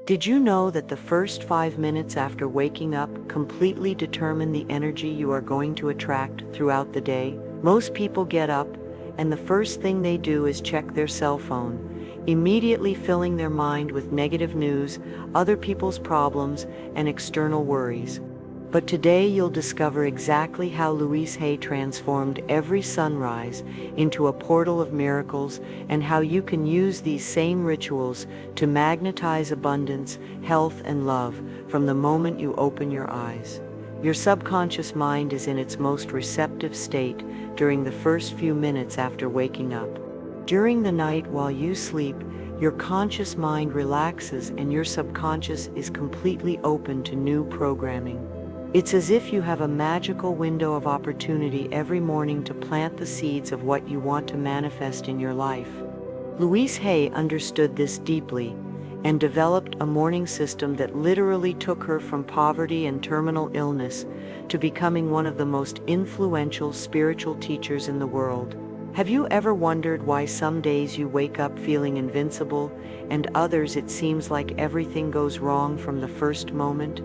Did you know that the first 5 minutes after waking up completely determine the energy you are going to attract throughout the day? Most people get up, and the first thing they do is check their cell phone, immediately filling their mind with negative news, other people's problems, and external worries. But today you'll discover exactly how Louise Hay transformed every sunrise into a portal of miracles, and how you can use these same rituals to magnetize abundance, health, and love from the moment you open your eyes. Your subconscious mind is in its most receptive state during the first few minutes after waking up. During the night while you sleep, your conscious mind relaxes and your subconscious is completely open to new programming. It's as if you have a magical window of opportunity every morning to plant the seeds of what you want to manifest in your life. Louise Hay understood this deeply and developed a morning system that literally took her from poverty and terminal illness to becoming one of the most influential spiritual teachers in the world. Have you ever wondered why some days you wake up feeling invincible and others it seems like everything goes wrong from the first moment?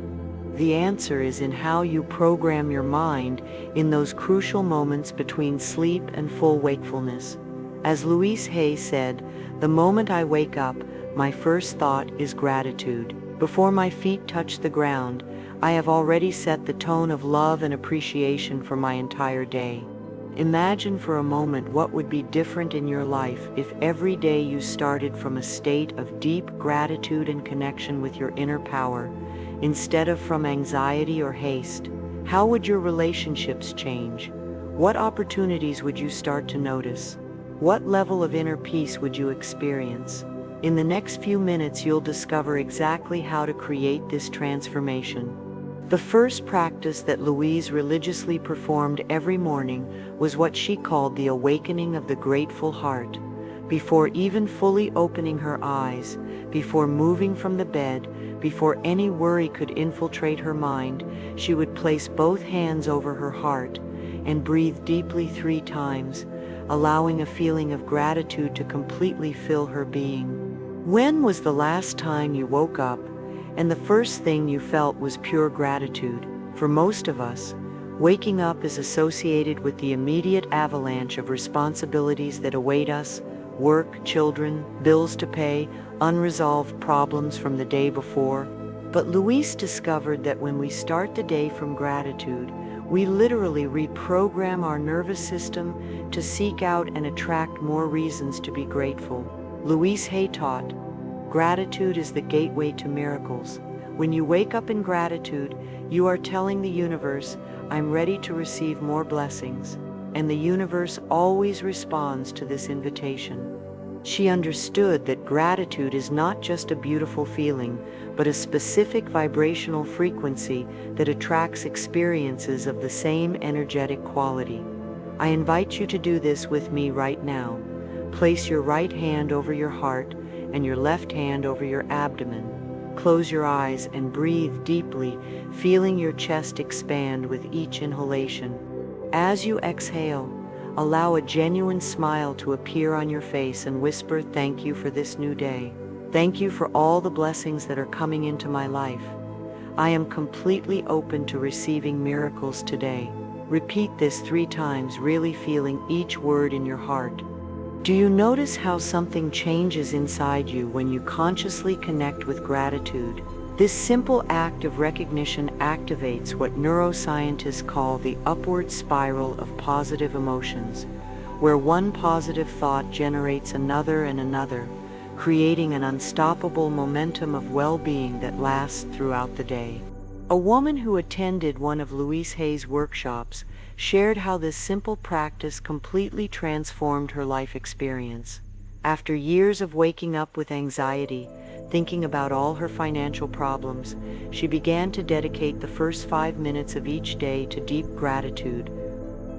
The answer is in how you program your mind in those crucial moments between sleep and full wakefulness. As Louise Hay said, "The moment I wake up, my first thought is gratitude. Before my feet touch the ground, I have already set the tone of love and appreciation for my entire day." Imagine for a moment what would be different in your life if every day you started from a state of deep gratitude and connection with your inner power, instead of from anxiety or haste. How would your relationships change? What opportunities would you start to notice? What level of inner peace would you experience? In the next few minutes, you'll discover exactly how to create this transformation. The first practice that Louise religiously performed every morning was what she called the awakening of the grateful heart. Before even fully opening her eyes, before moving from the bed, before any worry could infiltrate her mind, she would place both hands over her heart and breathe deeply 3 times, allowing a feeling of gratitude to completely fill her being. When was the last time you woke up and the first thing you felt was pure gratitude? For most of us, waking up is associated with the immediate avalanche of responsibilities that await us: work, children, bills to pay, unresolved problems from the day before. But Louise discovered that when we start the day from gratitude, we literally reprogram our nervous system to seek out and attract more reasons to be grateful. Louise Hay taught, "Gratitude is the gateway to miracles." When you wake up in gratitude, you are telling the universe, "I'm ready to receive more blessings." And the universe always responds to this invitation. She understood that gratitude is not just a beautiful feeling, but a specific vibrational frequency that attracts experiences of the same energetic quality. I invite you to do this with me right now. Place your right hand over your heart and your left hand over your abdomen. Close your eyes and breathe deeply, feeling your chest expand with each inhalation. As you exhale, allow a genuine smile to appear on your face and whisper, "Thank you for this new day. Thank you for all the blessings that are coming into my life. I am completely open to receiving miracles today." Repeat this 3 times, really feeling each word in your heart. Do you notice how something changes inside you when you consciously connect with gratitude? This simple act of recognition activates what neuroscientists call the upward spiral of positive emotions, where one positive thought generates another and another, creating an unstoppable momentum of well-being that lasts throughout the day. A woman who attended one of Louise Hay's workshops shared how this simple practice completely transformed her life experience. After years of waking up with anxiety, thinking about all her financial problems, she began to dedicate the first 5 minutes of each day to deep gratitude.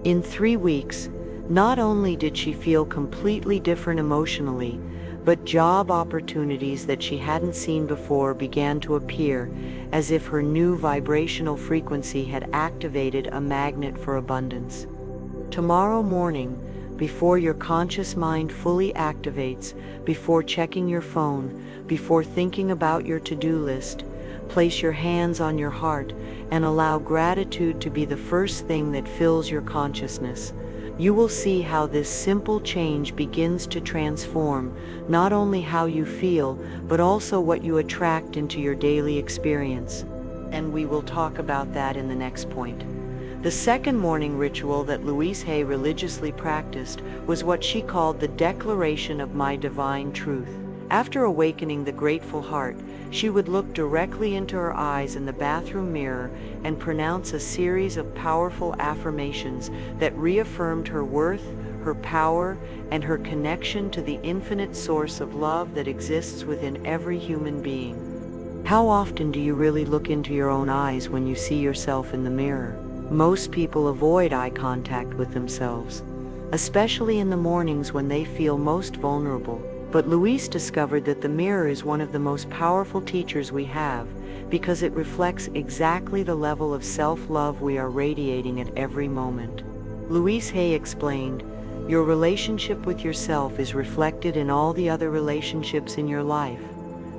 In 3 weeks, not only did she feel completely different emotionally, but job opportunities that she hadn't seen before began to appear, as if her new vibrational frequency had activated a magnet for abundance. Tomorrow morning, before your conscious mind fully activates, before checking your phone, before thinking about your to-do list, place your hands on your heart and allow gratitude to be the first thing that fills your consciousness. You will see how this simple change begins to transform not only how you feel, but also what you attract into your daily experience. And we will talk about that in the next point. The second morning ritual that Louise Hay religiously practiced was what she called the Declaration of My Divine Truth. After awakening the grateful heart, she would look directly into her eyes in the bathroom mirror and pronounce a series of powerful affirmations that reaffirmed her worth, her power, and her connection to the infinite source of love that exists within every human being. How often do you really look into your own eyes when you see yourself in the mirror? Most people avoid eye contact with themselves, especially in the mornings when they feel most vulnerable. But Louise discovered that the mirror is one of the most powerful teachers we have because it reflects exactly the level of self-love we are radiating at every moment. Louise Hay explained, "Your relationship with yourself is reflected in all the other relationships in your life.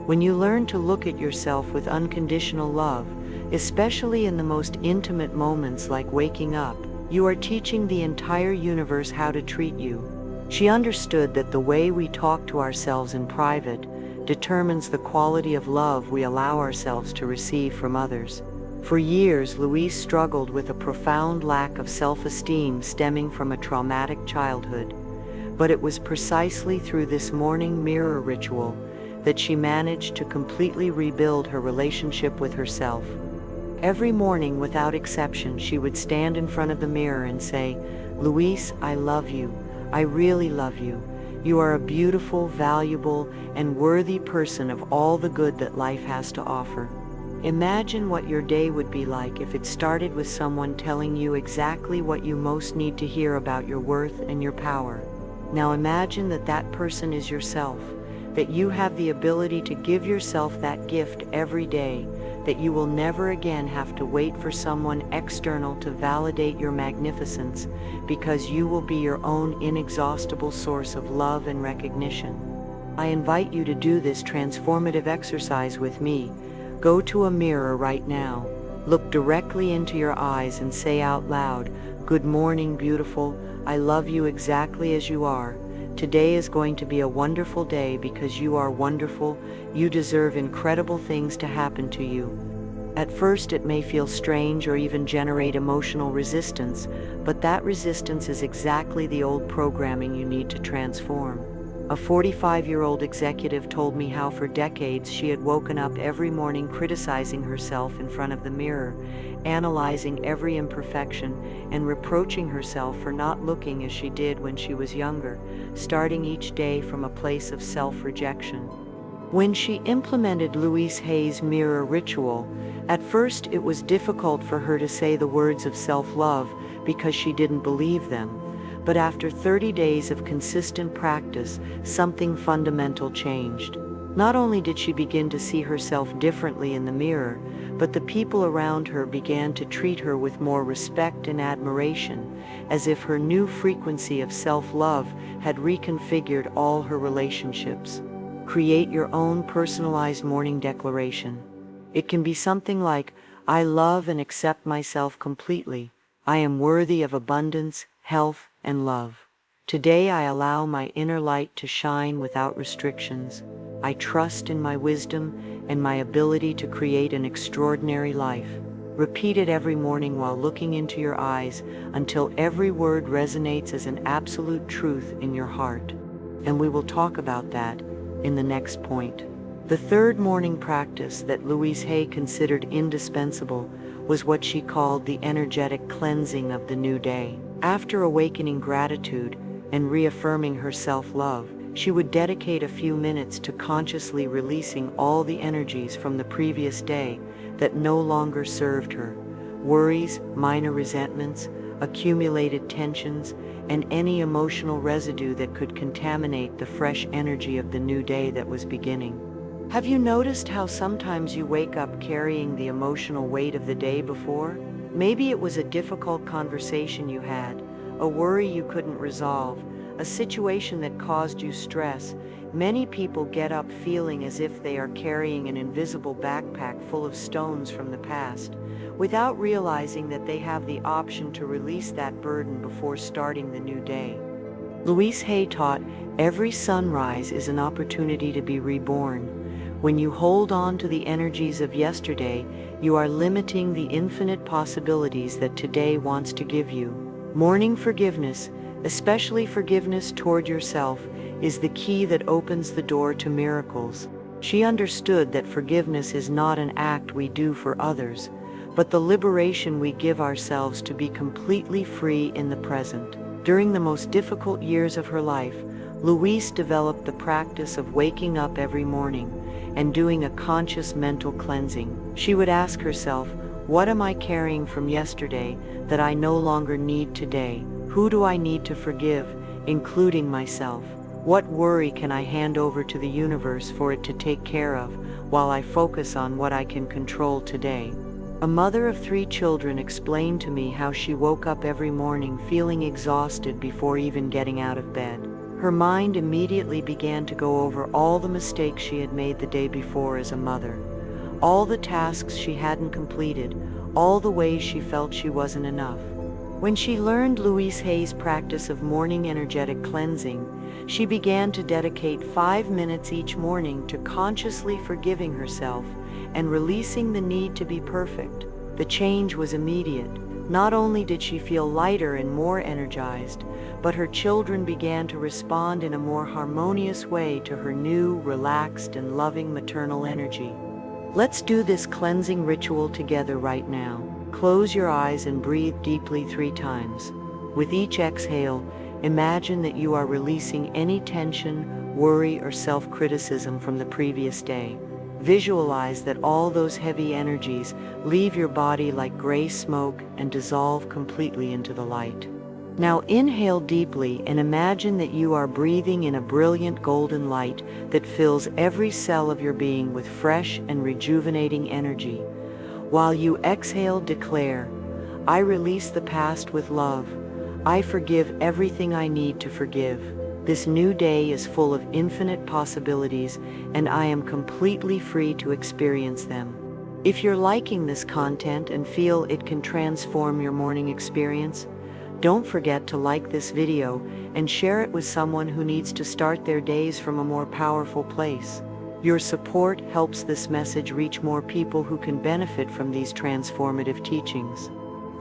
When you learn to look at yourself with unconditional love, especially in the most intimate moments like waking up, you are teaching the entire universe how to treat you." She understood that the way we talk to ourselves in private determines the quality of love we allow ourselves to receive from others. For years, Louise struggled with a profound lack of self-esteem stemming from a traumatic childhood. But it was precisely through this morning mirror ritual that she managed to completely rebuild her relationship with herself. Every morning, without exception, she would stand in front of the mirror and say, "Louise, I love you. I really love you. You are a beautiful, valuable, and worthy person of all the good that life has to offer." Imagine what your day would be like if it started with someone telling you exactly what you most need to hear about your worth and your power. Now imagine that that person is yourself, that you have the ability to give yourself that gift every day, that you will never again have to wait for someone external to validate your magnificence, because you will be your own inexhaustible source of love and recognition. I invite you to do this transformative exercise with me. Go to a mirror right now, look directly into your eyes and say out loud, "Good morning, beautiful. I love you exactly as you are. Today is going to be a wonderful day because you are wonderful. You deserve incredible things to happen to you." At first it may feel strange or even generate emotional resistance, but that resistance is exactly the old programming you need to transform. A 45-year-old executive told me how for decades she had woken up every morning criticizing herself in front of the mirror, analyzing every imperfection, and reproaching herself for not looking as she did when she was younger, starting each day from a place of self-rejection. When she implemented Louise Hay's mirror ritual, at first it was difficult for her to say the words of self-love because she didn't believe them. But after 30 days of consistent practice, something fundamental changed. Not only did she begin to see herself differently in the mirror, but the people around her began to treat her with more respect and admiration, as if her new frequency of self-love had reconfigured all her relationships. Create your own personalized morning declaration. It can be something like, "I love and accept myself completely. I am worthy of abundance, health, and love. Today I allow my inner light to shine without restrictions. I trust in my wisdom and my ability to create an extraordinary life." Repeat it every morning while looking into your eyes until every word resonates as an absolute truth in your heart. And we will talk about that in the next point. The third morning practice that Louise Hay considered indispensable was what she called the energetic cleansing of the new day. After awakening gratitude and reaffirming her self-love, she would dedicate a few minutes to consciously releasing all the energies from the previous day that no longer served her. Worries, minor resentments, accumulated tensions, and any emotional residue that could contaminate the fresh energy of the new day that was beginning. Have you noticed how sometimes you wake up carrying the emotional weight of the day before? Maybe it was a difficult conversation you had, a worry you couldn't resolve, a situation that caused you stress, many people get up feeling as if they are carrying an invisible backpack full of stones from the past, without realizing that they have the option to release that burden before starting the new day. Louise Hay taught, every sunrise is an opportunity to be reborn. When you hold on to the energies of yesterday, you are limiting the infinite possibilities that today wants to give you. Morning forgiveness, especially forgiveness toward yourself, is the key that opens the door to miracles. She understood that forgiveness is not an act we do for others, but the liberation we give ourselves to be completely free in the present. During the most difficult years of her life, Louise developed the practice of waking up every morning and doing a conscious mental cleansing. She would ask herself, what am I carrying from yesterday that I no longer need today? Who do I need to forgive, including myself? What worry can I hand over to the universe for it to take care of, while I focus on what I can control today? A mother of 3 children explained to me how she woke up every morning feeling exhausted before even getting out of bed. Her mind immediately began to go over all the mistakes she had made the day before as a mother, all the tasks she hadn't completed, all the ways she felt she wasn't enough. When she learned Louise Hay's practice of morning energetic cleansing, she began to dedicate 5 minutes each morning to consciously forgiving herself and releasing the need to be perfect. The change was immediate. Not only did she feel lighter and more energized, but her children began to respond in a more harmonious way to her new, relaxed, and loving maternal energy. Let's do this cleansing ritual together right now. Close your eyes and breathe deeply 3 times. With each exhale, imagine that you are releasing any tension, worry, or self-criticism from the previous day. Visualize that all those heavy energies leave your body like gray smoke and dissolve completely into the light. Now inhale deeply and imagine that you are breathing in a brilliant golden light that fills every cell of your being with fresh and rejuvenating energy. While you exhale, declare, I release the past with love. I forgive everything I need to forgive. This new day is full of infinite possibilities, and I am completely free to experience them. If you're liking this content and feel it can transform your morning experience, don't forget to like this video and share it with someone who needs to start their days from a more powerful place. Your support helps this message reach more people who can benefit from these transformative teachings.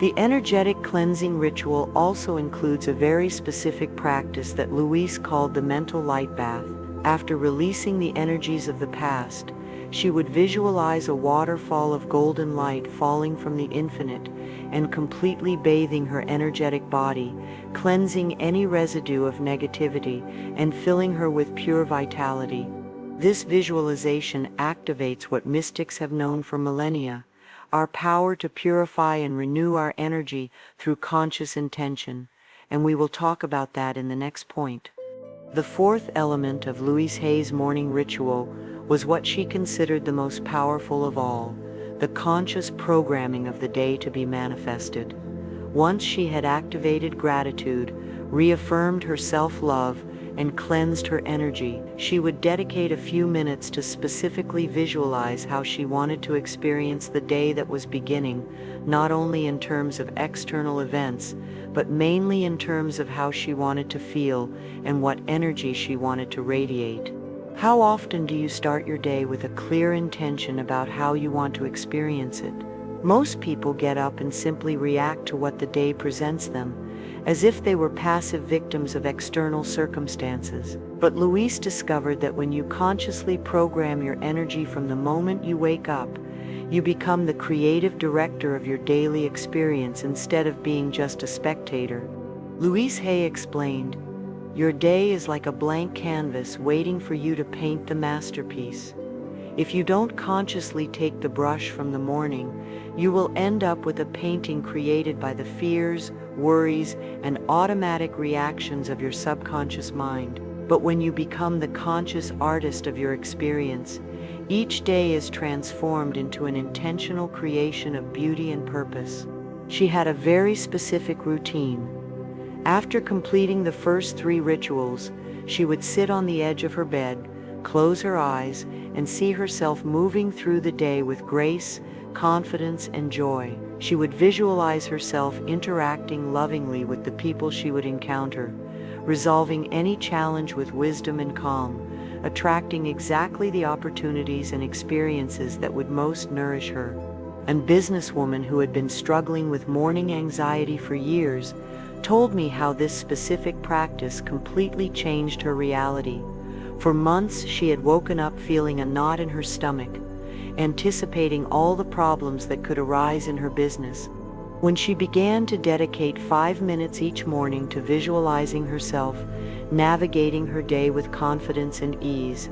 The energetic cleansing ritual also includes a very specific practice that Louise called the mental light bath. After releasing the energies of the past, she would visualize a waterfall of golden light falling from the infinite and completely bathing her energetic body, cleansing any residue of negativity and filling her with pure vitality. This visualization activates what mystics have known for millennia: our power to purify and renew our energy through conscious intention, and we will talk about that in the next point. The 4th element of Louise Hay's morning ritual was what she considered the most powerful of all: the conscious programming of the day to be manifested. Once she had activated gratitude, reaffirmed her self-love, and cleansed her energy, she would dedicate a few minutes to specifically visualize how she wanted to experience the day that was beginning, not only in terms of external events, but mainly in terms of how she wanted to feel and what energy she wanted to radiate. How often do you start your day with a clear intention about how you want to experience it? Most people get up and simply react to what the day presents them, as if they were passive victims of external circumstances. But Louise discovered that when you consciously program your energy from the moment you wake up, you become the creative director of your daily experience instead of being just a spectator. Louise Hay explained, your day is like a blank canvas waiting for you to paint the masterpiece. If you don't consciously take the brush from the morning, you will end up with a painting created by the fears, worries, and automatic reactions of your subconscious mind. But when you become the conscious artist of your experience, each day is transformed into an intentional creation of beauty and purpose. She had a very specific routine. After completing the first 3 rituals, she would sit on the edge of her bed, close her eyes, and see herself moving through the day with grace, confidence, and joy. She would visualize herself interacting lovingly with the people she would encounter, resolving any challenge with wisdom and calm, attracting exactly the opportunities and experiences that would most nourish her. A businesswoman who had been struggling with morning anxiety for years told me how this specific practice completely changed her reality. For months, she had woken up feeling a knot in her stomach, anticipating all the problems that could arise in her business. When she began to dedicate 5 minutes each morning to visualizing herself navigating her day with confidence and ease,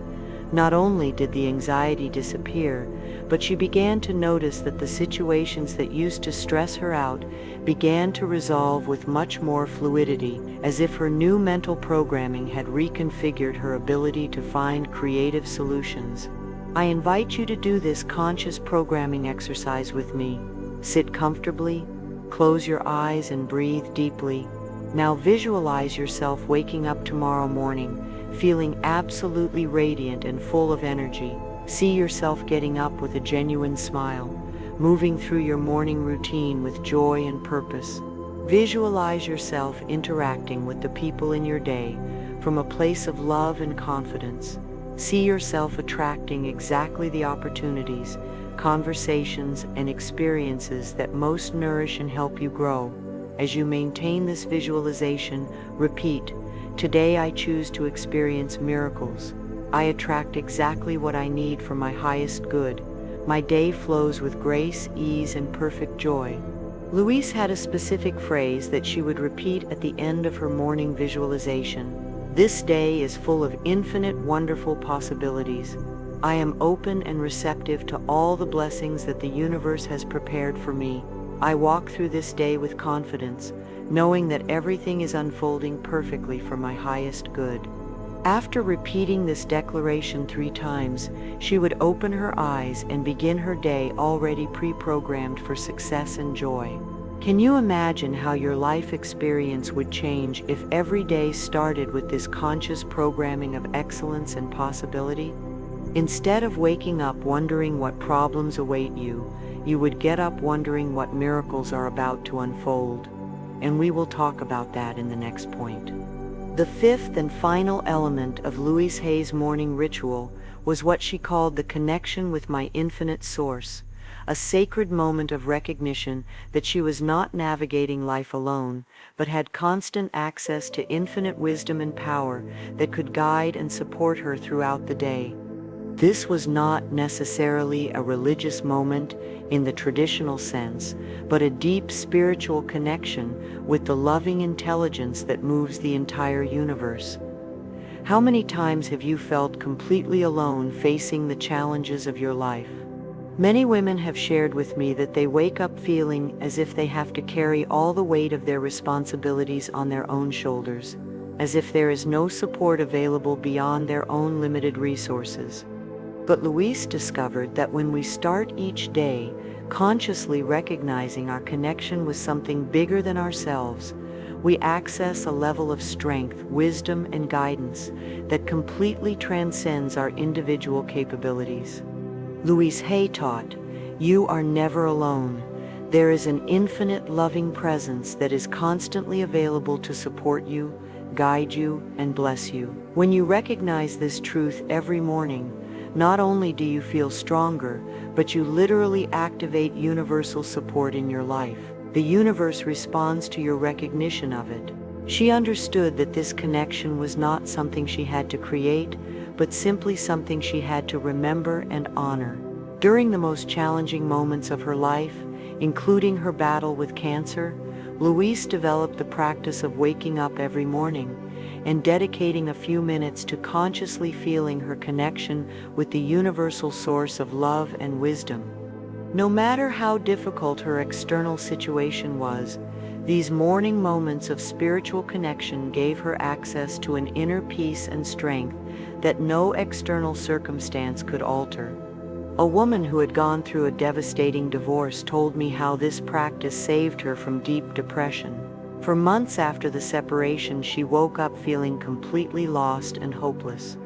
not only did the anxiety disappear, but she began to notice that the situations that used to stress her out began to resolve with much more fluidity, as if her new mental programming had reconfigured her ability to find creative solutions. I invite you to do this conscious programming exercise with me. Sit comfortably, close your eyes and breathe deeply. Now visualize yourself waking up tomorrow morning, feeling absolutely radiant and full of energy. See yourself getting up with a genuine smile, moving through your morning routine with joy and purpose. Visualize yourself interacting with the people in your day from a place of love and confidence. See yourself attracting exactly the opportunities, conversations, and experiences that most nourish and help you grow. As you maintain this visualization, repeat, "Today I choose to experience miracles. I attract exactly what I need for my highest good. My day flows with grace, ease, and perfect joy." Louise had a specific phrase that she would repeat at the end of her morning visualization. "This day is full of infinite, wonderful possibilities. I am open and receptive to all the blessings that the universe has prepared for me. I walk through this day with confidence, knowing that everything is unfolding perfectly for my highest good." After repeating this declaration 3 times, she would open her eyes and begin her day already pre-programmed for success and joy. Can you imagine how your life experience would change if every day started with this conscious programming of excellence and possibility? Instead of waking up wondering what problems await you, you would get up wondering what miracles are about to unfold. And we will talk about that in the next point. The 5th and final element of Louise Hay's morning ritual was what she called the connection with my infinite source, a sacred moment of recognition that she was not navigating life alone, but had constant access to infinite wisdom and power that could guide and support her throughout the day. This was not necessarily a religious moment in the traditional sense, but a deep spiritual connection with the loving intelligence that moves the entire universe. How many times have you felt completely alone facing the challenges of your life? Many women have shared with me that they wake up feeling as if they have to carry all the weight of their responsibilities on their own shoulders, as if there is no support available beyond their own limited resources. But Louise discovered that when we start each day consciously recognizing our connection with something bigger than ourselves, we access a level of strength, wisdom, and guidance that completely transcends our individual capabilities. Louise Hay taught, "You are never alone. There is an infinite loving presence that is constantly available to support you, guide you, and bless you." When you recognize this truth every morning, not only do you feel stronger, but you literally activate universal support in your life. The universe responds to your recognition of it. She understood that this connection was not something she had to create, but simply something she had to remember and honor. During the most challenging moments of her life, including her battle with cancer, Louise developed the practice of waking up every morning and dedicating a few minutes to consciously feeling her connection with the universal source of love and wisdom. No matter how difficult her external situation was, these morning moments of spiritual connection gave her access to an inner peace and strength that no external circumstance could alter. A woman who had gone through a devastating divorce told me how this practice saved her from deep depression. For months after the separation, she woke up feeling completely lost and hopeless.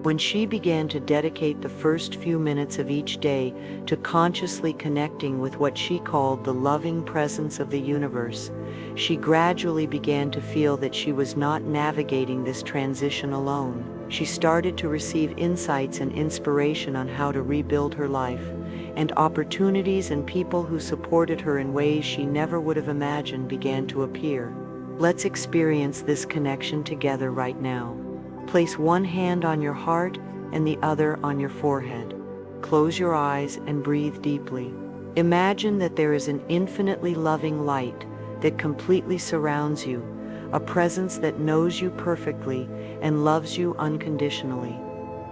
When she began to dedicate the first few minutes of each day to consciously connecting with what she called the loving presence of the universe, she gradually began to feel that she was not navigating this transition alone. She started to receive insights and inspiration on how to rebuild her life, and opportunities and people who supported her in ways she never would have imagined began to appear. Let's experience this connection together right now. Place one hand on your heart and the other on your forehead. Close your eyes and breathe deeply. Imagine that there is an infinitely loving light that completely surrounds you, a presence that knows you perfectly and loves you unconditionally.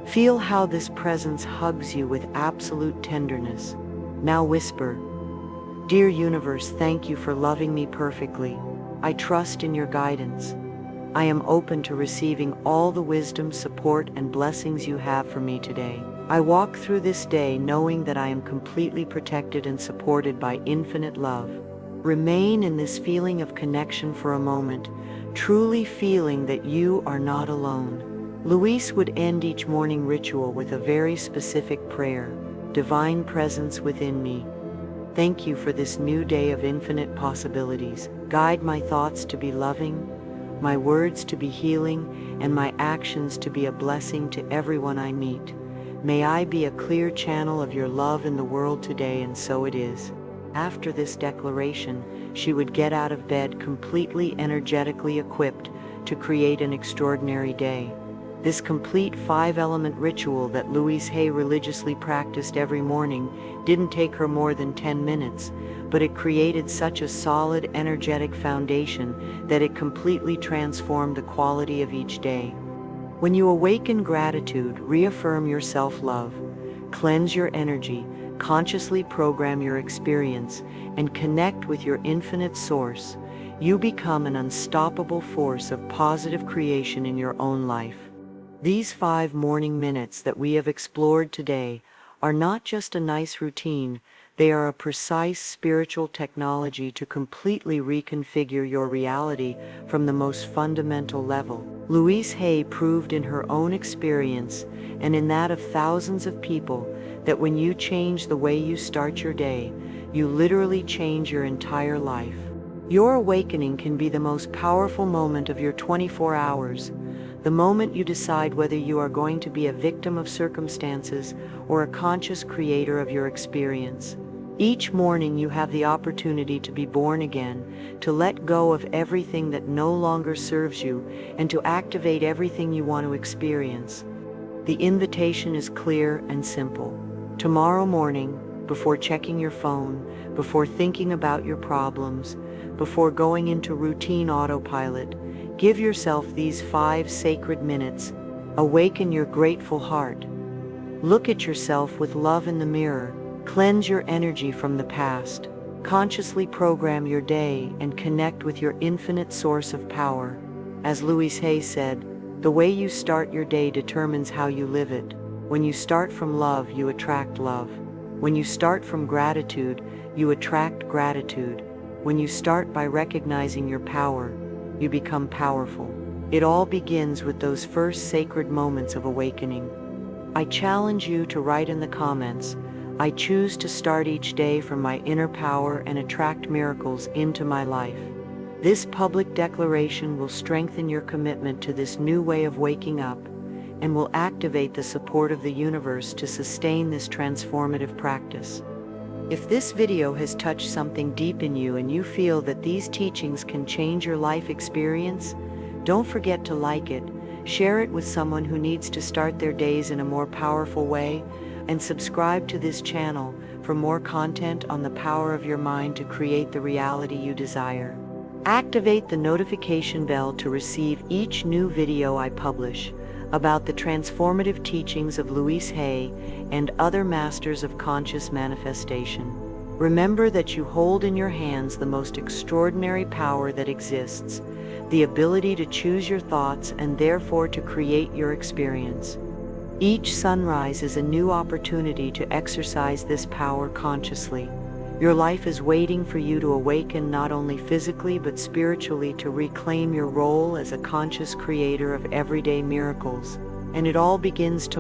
Feel how this presence hugs you with absolute tenderness. Now whisper, "Dear universe, thank you for loving me perfectly. I trust in your guidance. I am open to receiving all the wisdom, support, and blessings you have for me today. I walk through this day knowing that I am completely protected and supported by infinite love." Remain in this feeling of connection for a moment, truly feeling that you are not alone. Louise would end each morning ritual with a very specific prayer. Divine presence within me, thank you for this new day of infinite possibilities. Guide my thoughts to be loving, my words to be healing, and my actions to be a blessing to everyone I meet. May I be a clear channel of your love in the world today, and so it is. After this declaration, she would get out of bed completely energetically equipped to create an extraordinary day. This complete 5-element ritual that Louise Hay religiously practiced every morning didn't take her more than 10 minutes, but it created such a solid, energetic foundation that it completely transformed the quality of each day. When you awaken gratitude, reaffirm your self-love, cleanse your energy, consciously program your experience, and connect with your infinite source, you become an unstoppable force of positive creation in your own life. These 5 morning minutes that we have explored today are not just a nice routine, they are a precise spiritual technology to completely reconfigure your reality from the most fundamental level. Louise Hay proved in her own experience and in that of thousands of people that when you change the way you start your day, you literally change your entire life. Your awakening can be the most powerful moment of your 24 hours, the moment you decide whether you are going to be a victim of circumstances or a conscious creator of your experience. Each morning you have the opportunity to be born again, to let go of everything that no longer serves you, and to activate everything you want to experience. The invitation is clear and simple. Tomorrow morning, before checking your phone, before thinking about your problems, before going into routine autopilot, give yourself these 5 sacred minutes. Awaken your grateful heart. Look at yourself with love in the mirror. Cleanse your energy from the past. Consciously program your day and connect with your infinite source of power. As Louise Hay said, the way you start your day determines how you live it. When you start from love, you attract love. When you start from gratitude, you attract gratitude. When you start by recognizing your power, you become powerful. It all begins with those first sacred moments of awakening. I challenge you to write in the comments, "I choose to start each day from my inner power and attract miracles into my life." This public declaration will strengthen your commitment to this new way of waking up and will activate the support of the universe to sustain this transformative practice. If this video has touched something deep in you and you feel that these teachings can change your life experience, don't forget to like it, share it with someone who needs to start their days in a more powerful way, and subscribe to this channel for more content on the power of your mind to create the reality you desire. Activate the notification bell to receive each new video I publish about the transformative teachings of Louise Hay and other masters of conscious manifestation. Remember that you hold in your hands the most extraordinary power that exists, the ability to choose your thoughts and therefore to create your experience. Each sunrise is a new opportunity to exercise this power consciously. Your life is waiting for you to awaken, not only physically but spiritually, to reclaim your role as a conscious creator of everyday miracles. And it all begins tomorrow.